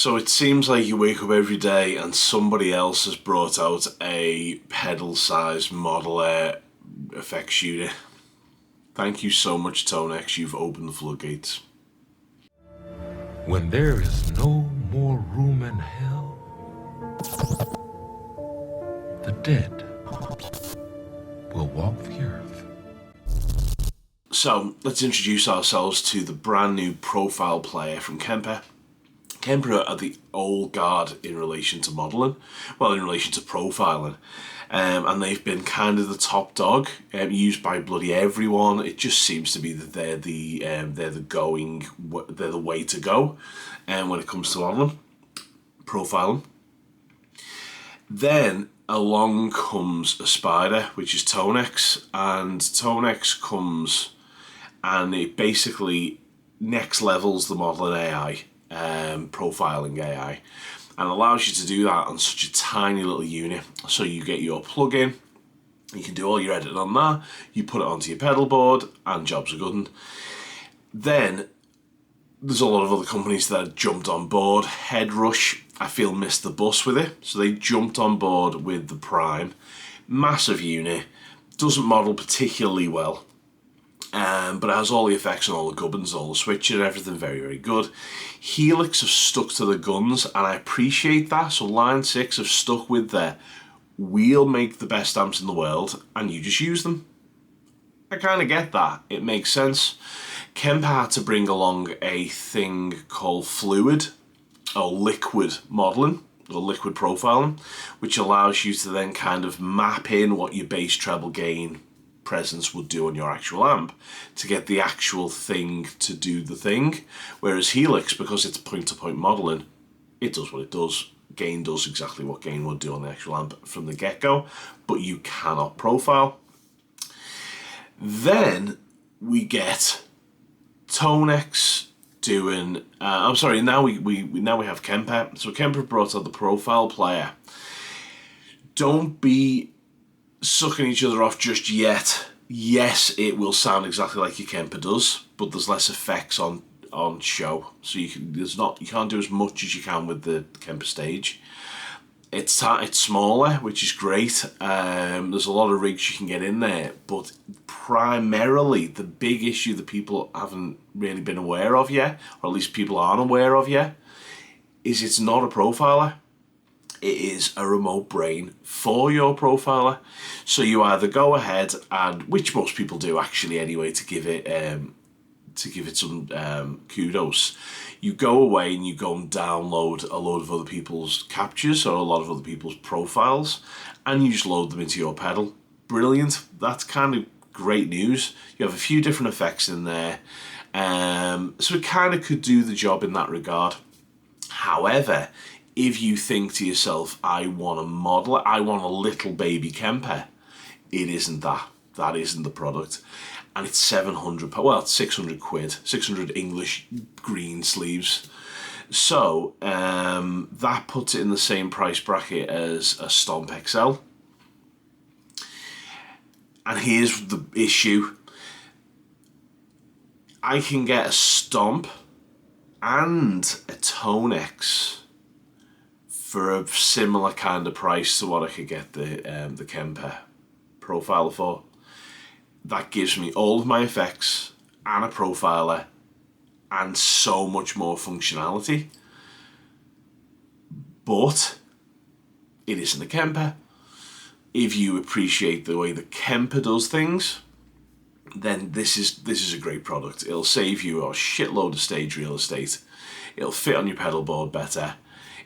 So it seems like you wake up every day and somebody else has brought out a pedal-sized Model Air effects unit. Thank you so much, Tonex. You've opened the floodgates. When there is no more room in hell, the dead will walk the earth. So let's introduce ourselves to the brand new profile player from Kemper. Kemper are the old guard in relation to modelling, well, in relation to profiling, and they've been kind of the top dog, used by bloody everyone. It just seems to be that they're the way to go, when it comes to modelling, profiling. Then along comes a spider, which is Tonex, and Tonex comes and it basically next levels the modelling AI. Profiling AI, and allows you to do that on such a tiny little unit. So you get your plugin, you can do all your editing on that, you put it onto your pedal board, and jobs are good. Then there's a lot of other companies that have jumped on board. Headrush, I feel, missed the bus with it, so they jumped on board with the Prime. Massive unit, doesn't model particularly well. But it has all the effects and all the gubbins, all the switching and everything, very, very good. Helix have stuck to the guns, and I appreciate that. So Line 6 have stuck with their, we'll make the best amps in the world, and you just use them. I kind of get that. It makes sense. Kemper had to bring along a thing called fluid, or liquid modelling, or liquid profiling, which allows you to then kind of map in what your bass treble gain presence would do on your actual amp to get the actual thing to do the thing. Whereas Helix, because it's point-to-point modelling, it does what it does. Gain does exactly what gain would do on the actual amp from the get-go, but you cannot profile. Then we get Tonex doing now we have Kemper. So Kemper brought out the profile player. Don't be sucking each other off just yet. Yes, it will sound exactly like your Kemper does, but there's less effects on show, so you can't do as much as you can with the Kemper stage. It's smaller, which is great. There's a lot of rigs you can get in there, but primarily the big issue that people haven't really been aware of yet, or at least people aren't aware of yet, is it's not a profiler. It is a remote brain for your profiler. So you either go ahead and, which most people do actually anyway, to give it some kudos, you go away and you go and download a load of other people's captures or a lot of other people's profiles, and you just load them into your pedal. Brilliant. That's kind of great news. You have a few different effects in there, so it kind of could do the job in that regard. However, if you think to yourself, I want a model, I want a little baby Kemper, it isn't that. That isn't the product. And it's 700, well, it's 600 quid, 600 English green sleeves. So that puts it in the same price bracket as a Stomp XL. And here's the issue. I can get a Stomp and a Tonex for a similar kind of price to what I could get the Kemper profiler for. That gives me all of my effects and a profiler and so much more functionality. But it isn't a Kemper. If you appreciate the way that Kemper does things, then this is a great product. It'll save you a shitload of stage real estate. It'll fit on your pedal board better.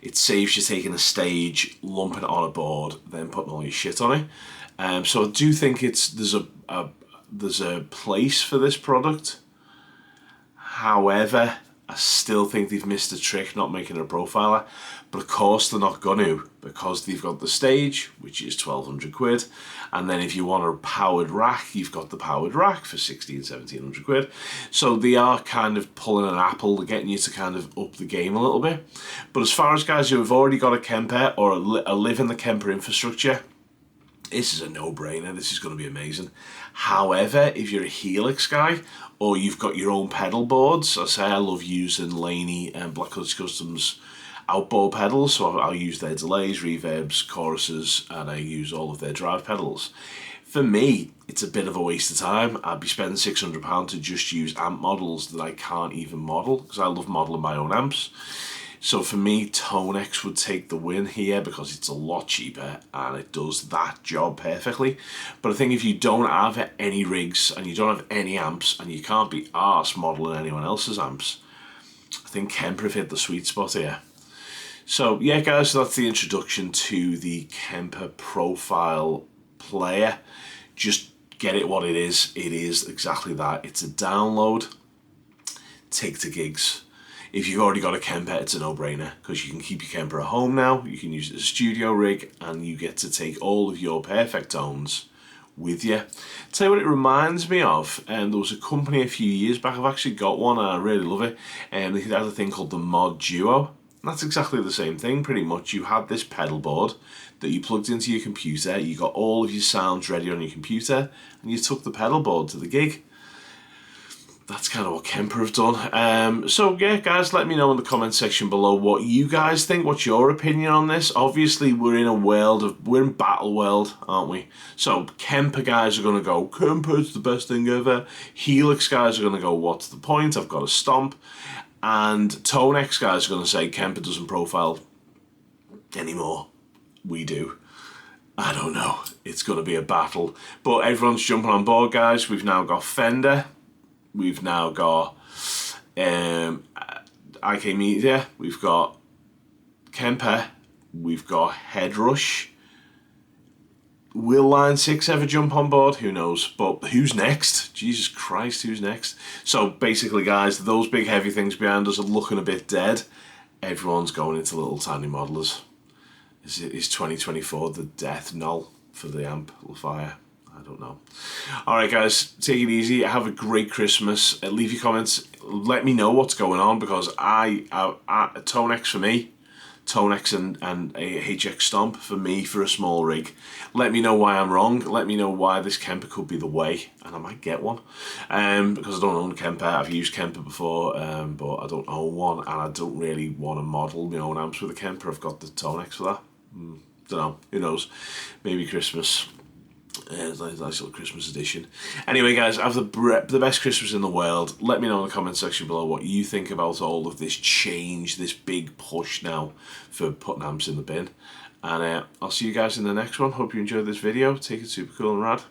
It saves you taking a stage, lumping it on a board, then putting all your shit on it. So I do think there's a place for this product. However, I still think they've missed a trick not making it a profiler. But of course they're not going to, because they've got the stage, which is 1,200 quid. And then if you want a powered rack, you've got the powered rack for 1,700 quid. So they are kind of pulling an apple, getting you to kind of up the game a little bit. But as far as guys who have already got a Kemper or live in the Kemper infrastructure, this is a no-brainer. This is going to be amazing. However, if you're a Helix guy or you've got your own pedal boards, I love using Laney and Black Customs outboard pedals, so I'll use their delays, reverbs, choruses, and I use all of their drive pedals. For me, it's a bit of a waste of time. I'd be spending £600 to just use amp models that I can't even model, because I love modelling my own amps. So for me, Tonex would take the win here because it's a lot cheaper and it does that job perfectly. But I think if you don't have any rigs and you don't have any amps and you can't be arsed modelling anyone else's amps, I think Kemper have hit the sweet spot here. So yeah, guys, so that's the introduction to the Kemper Profile player. Just get it what it is. It is exactly that. It's a download, take to gigs. If you've already got a Kemper, it's a no-brainer because you can keep your Kemper at home now. You can use it as a studio rig and you get to take all of your perfect tones with you. Tell you what it reminds me of, and there was a company a few years back, I've actually got one and I really love it, and they had a thing called the Mod Duo. And that's exactly the same thing, pretty much. You had this pedal board that you plugged into your computer, you got all of your sounds ready on your computer, and you took the pedal board to the gig. That's kind of what Kemper have done. So yeah, guys, let me know in the comment section below what you guys think. What's your opinion on this? Obviously, we're in battle world, aren't we? So Kemper guys are going to go, Kemper's the best thing ever. Helix guys are going to go, what's the point? I've got a stomp. And Tonex guys are going to say, Kemper doesn't profile anymore. We do. I don't know. It's going to be a battle. But everyone's jumping on board, guys. We've now got Fender. We've now got IK Media, we've got Kemper, we've got Headrush. Will Line 6 ever jump on board? Who knows? But who's next? Jesus Christ, who's next? So basically, guys, those big heavy things behind us are looking a bit dead. Everyone's going into little tiny modelers. Is 2024 the death knell for the amplifier? I don't know. All right, guys, take it easy. Have a great Christmas. Leave your comments. Let me know what's going on because Tonex for me, Tonex and a HX Stomp for me for a small rig. Let me know why I'm wrong. Let me know why this Kemper could be the way, and I might get one. Because I don't own Kemper. I've used Kemper before, but I don't own one, and I don't really want to model my own amps with a Kemper. I've got the Tonex for that. Don't know. Who knows? Maybe Christmas. Nice little Christmas edition. Anyway, guys, have the best Christmas in the world. Let me know in the comment section below what you think about all of this change, this big push now for putting amps in the bin. And I'll see you guys in the next one. Hope you enjoyed this video. Take it super cool and rad.